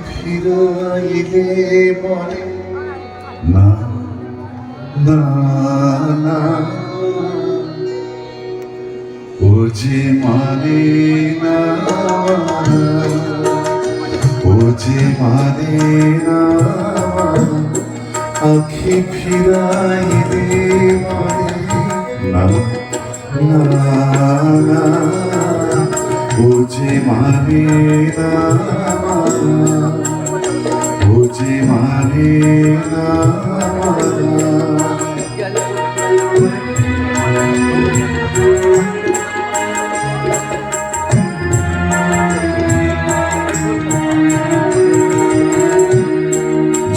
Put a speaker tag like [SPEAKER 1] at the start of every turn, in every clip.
[SPEAKER 1] ফিরাইলে বলে না না না, ও যে মানে না, ও যে মানে না, আখি ফিরাইলে বলে না না না, ও যে মানে না, ও যে মানে না।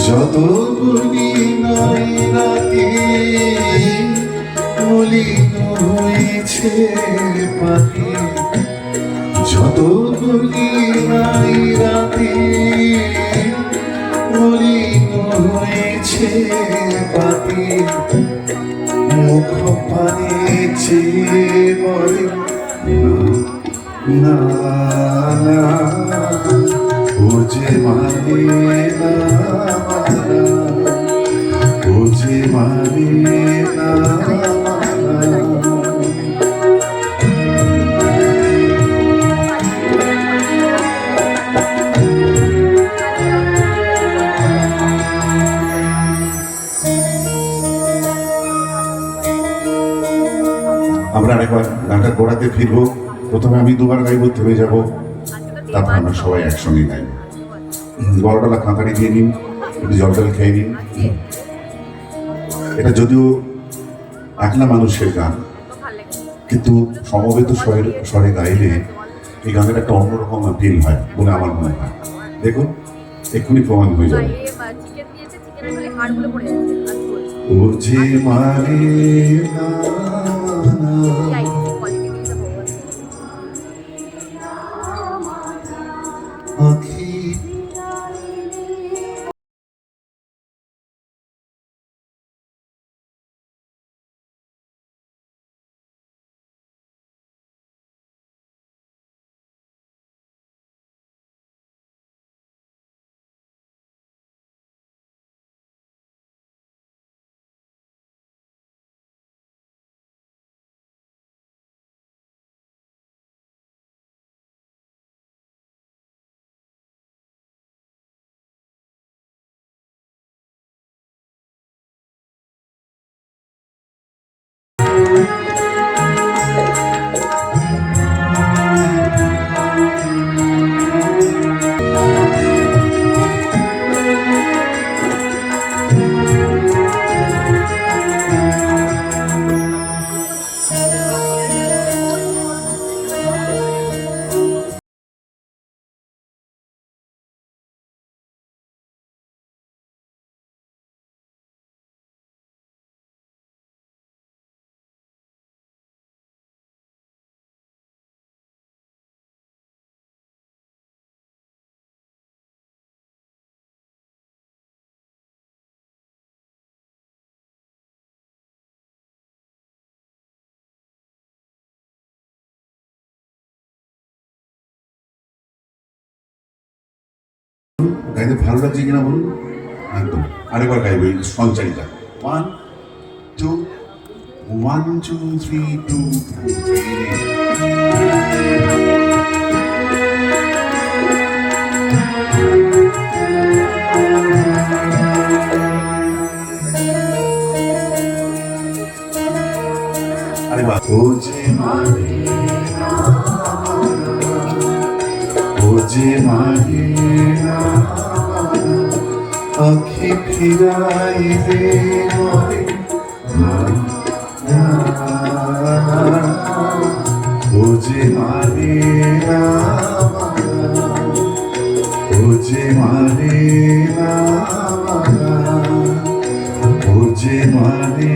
[SPEAKER 1] যত বলি নাই রাতে মলিন হয়েছে পাখি, যত বলি নাই রাতে মলিন হয়েছে পাখি, মুখ পানে চেয়ে বলে না না, ও যে মানে না, ও যে মানে না। আমরা আরেকবার গানটা গোড়াতে ফিরবো। প্রথমে আমি দুবার গাইবো, থেমে যাবো, তারপর আমরা সবাই একসঙ্গে গাইবো। গলাটা কাঁকারি দিয়ে নিন, একটু জল জল খেয়ে নিন। এটা যদিও একলা মানুষের গান, কিন্তু সমবেত স্বরে গাইলে এই গানের একটা অন্যরকম ফিল হয় বলে আমার মনে হয়। দেখুন, এক্ষুনি প্রমাণ হয়ে যাবে। ও যে মানে না, আখি গাইতে ভালো লাগছে কিনা বলুন। একদম আরেকবার গাইব এই সঞ্চারিতা। 1 2 1 2 3 2 আরে বাহ। ও যে মানে না, ও যে মানে না, আখি ফিরাইলে বলে না না না, ও যে মানে না, ও যে মানে না, ও যে মানে